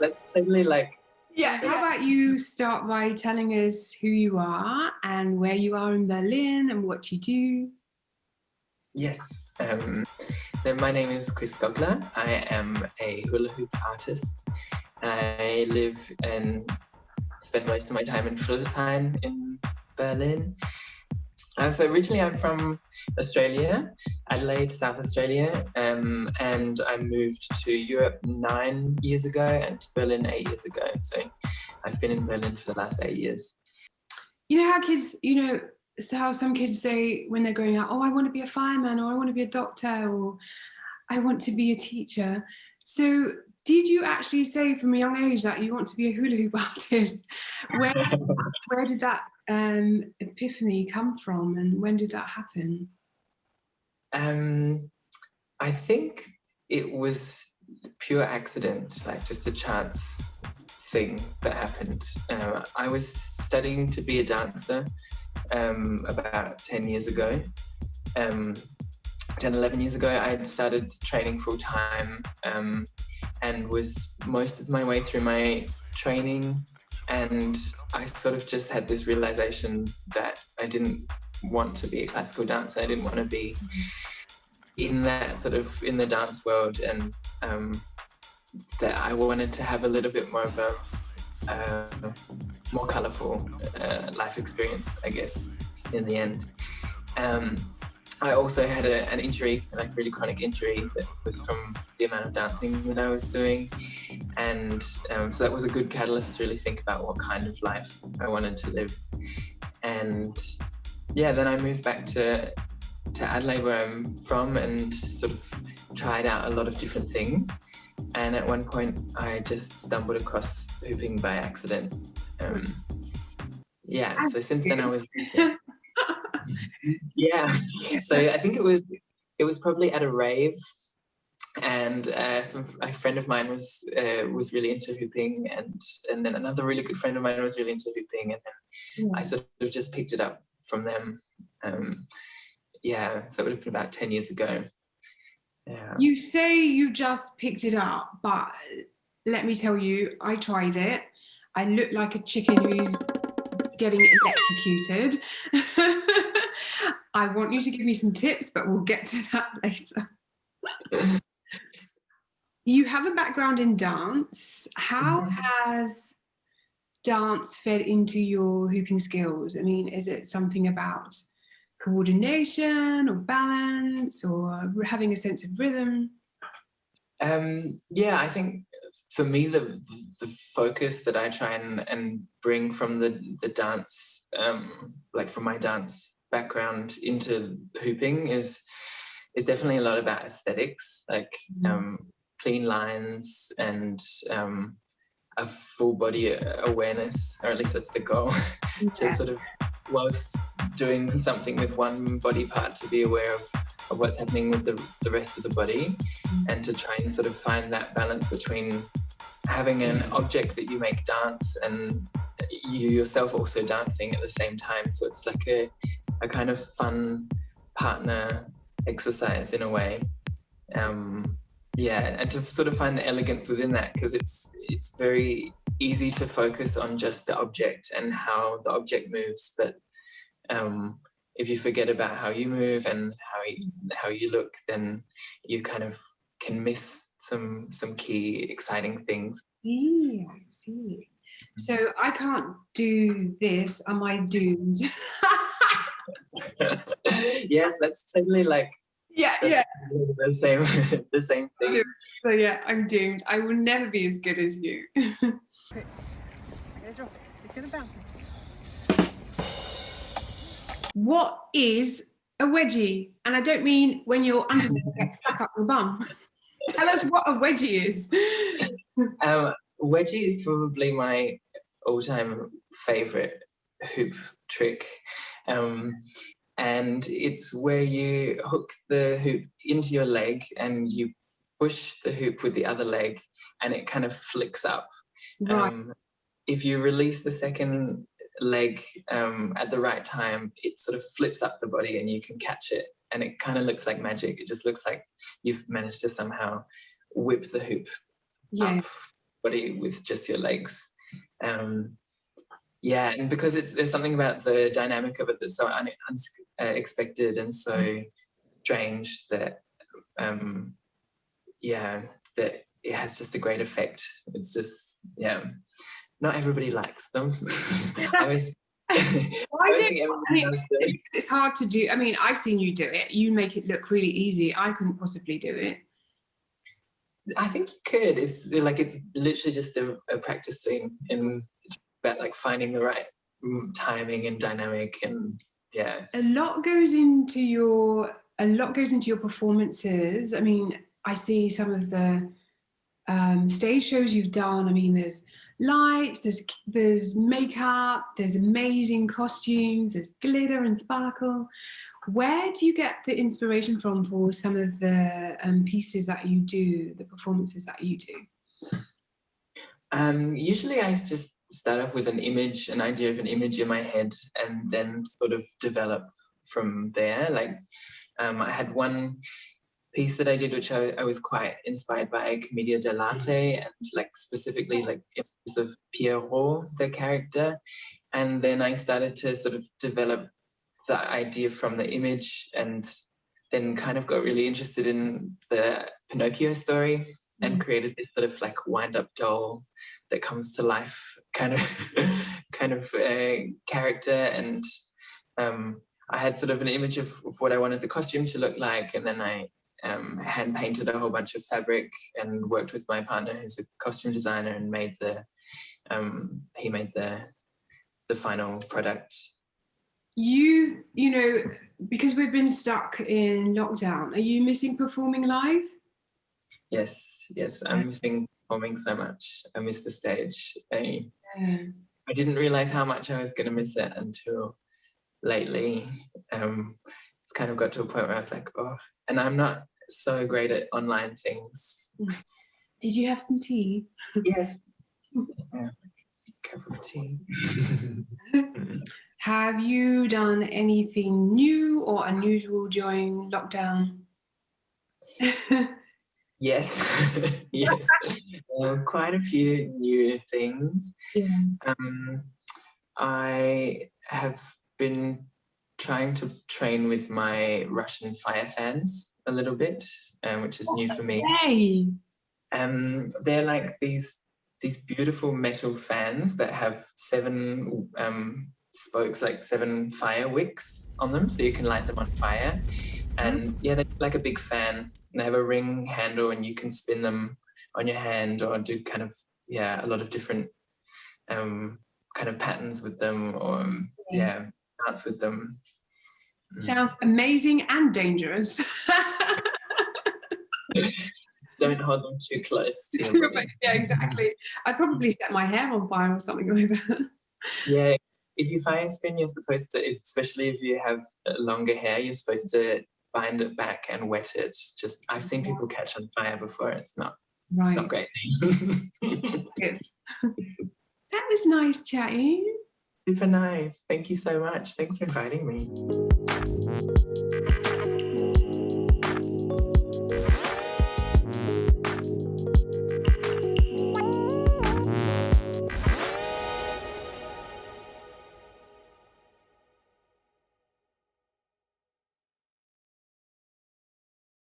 that's totally like... Yeah, how about you start by telling us who you are and where you are in Berlin and what you do? Yes. So my name is Chris Gogler. I am a hula hoop artist. I live and spend most of my time in Friedrichshain in Berlin. So originally I'm from Australia, Adelaide, South Australia, and I moved to Europe 9 years ago and to Berlin 8 years ago. So I've been in Berlin for the last 8 years. You know how kids, so how some kids say when they're growing up, oh, I want to be a fireman, or I want to be a doctor, or I want to be a teacher. So did you actually say from a young age that you want to be a hula hoop artist? Where did that epiphany come from, and when did that happen? I think it was pure accident, like just a chance thing that happened. I was studying to be a dancer about 10 years ago. 10, 11 years ago, I had started training full time and was most of my way through my training. And I sort of just had this realization that I didn't want to be a classical dancer. I didn't want to be in that sort of, in the dance world, and that I wanted to have a little bit more of a more colourful life experience, I guess, in the end. I also had an injury, like a really chronic injury that was from the amount of dancing that I was doing. And so that was a good catalyst to really think about what kind of life I wanted to live. And yeah, then I moved back to Adelaide, where I'm from, and sort of tried out a lot of different things. And at one point I just stumbled across hooping by accident. So since then I was... Yeah, so I think it was probably at a rave, and a friend of mine was really into hooping, and then another really good friend of mine was really into hooping, and then I sort of just picked it up from them. So it would have been about 10 years ago. Yeah. You say you just picked it up, but let me tell you, I tried it. I look like a chicken who's getting electrocuted. I want you to give me some tips, but we'll get to that later. You have a background in dance. How has dance fed into your hooping skills? I mean, is it something about coordination or balance or having a sense of rhythm? I think for me, the focus that I try and bring from the dance, like from my dance background into hooping is definitely a lot about aesthetics, like clean lines and a full body awareness, or at least that's the goal, to sort of, whilst doing something with one body part, to be aware of what's happening with the rest of the body, and to try and sort of find that balance between having an object that you make dance and you yourself also dancing at the same time. So it's like a kind of fun partner exercise in a way. And to sort of find the elegance within that, because it's very easy to focus on just the object and how the object moves, but if you forget about how you move and how you look, then you kind of can miss some key exciting things. Yeah, I see. So I can't do this. Am I doomed? Yes, that's totally like the same thing. So yeah, I'm doomed. I will never be as good as you. Okay, I'm gonna drop it. It's gonna bounce. What is a wedgie? And I don't mean when your underwear gets stuck up your bum. Tell us what a wedgie is. Wedgie is probably my all-time favourite hoop trick. And it's where you hook the hoop into your leg and you push the hoop with the other leg and it kind of flicks up. Right. If you release the second leg at the right time, it sort of flips up the body and you can catch it, and it kind of looks like magic. It just looks like you've managed to somehow whip the hoop up. body with just your legs. Yeah, and because there's something about the dynamic of it that's so unexpected and so strange that that it has just a great effect. It's just, not everybody likes them. It's hard to do. I mean, I've seen you do it. You make it look really easy. I couldn't possibly do it. I think you could. It's literally just a practice thing, and about like finding the right timing and dynamic, and a lot goes into your performances. I mean, I see some of the stage shows you've done. I mean, there's lights, there's makeup, there's amazing costumes, there's glitter and sparkle. Where do you get the inspiration from for some of the pieces that you do, the performances that you do? Usually I just start off with an idea of an image in my head, and then sort of develop from there. Like I had one piece that I did, which I was quite inspired by Commedia dell'arte, and like specifically like images of Pierrot, the character. And then I started to sort of develop the idea from the image, and then kind of got really interested in the Pinocchio story and created this sort of like wind-up doll that comes to life kind of character. And I had sort of an image of what I wanted the costume to look like, and then I hand painted a whole bunch of fabric and worked with my partner, who's a costume designer, and made he made the final product. You know, because we've been stuck in lockdown, are you missing performing live? Yes, I'm missing performing so much. I miss the stage. I didn't realize how much I was going to miss it until lately. It's kind of got to a point where I was like, oh, and I'm not so great at online things. Did you have some tea? Yes. Cup of tea. Have you done anything new or unusual during lockdown? Yes, yes. Quite a few new things. Yeah. I have been trying to train with my Russian fire fans a little bit, which is new for me. Hey. They're like these beautiful metal fans that have 7 spokes, like 7 fire wicks on them, so you can light them on fire. And they're like a big fan, and they have a ring handle, and you can spin them on your hand or do kind of a lot of different kind of patterns with them, or dance with them. Sounds amazing and dangerous. Don't hold them too close to your body. Yeah, exactly. I'd probably set my hair on fire or something like that. Yeah, if you fire spin, you're supposed to, especially if you have longer hair, you're supposed to bind it back and wet it. Just, I've seen people catch on fire before. It's not great. Good. That was nice chatting. Super nice. Thank you so much. Thanks for inviting me.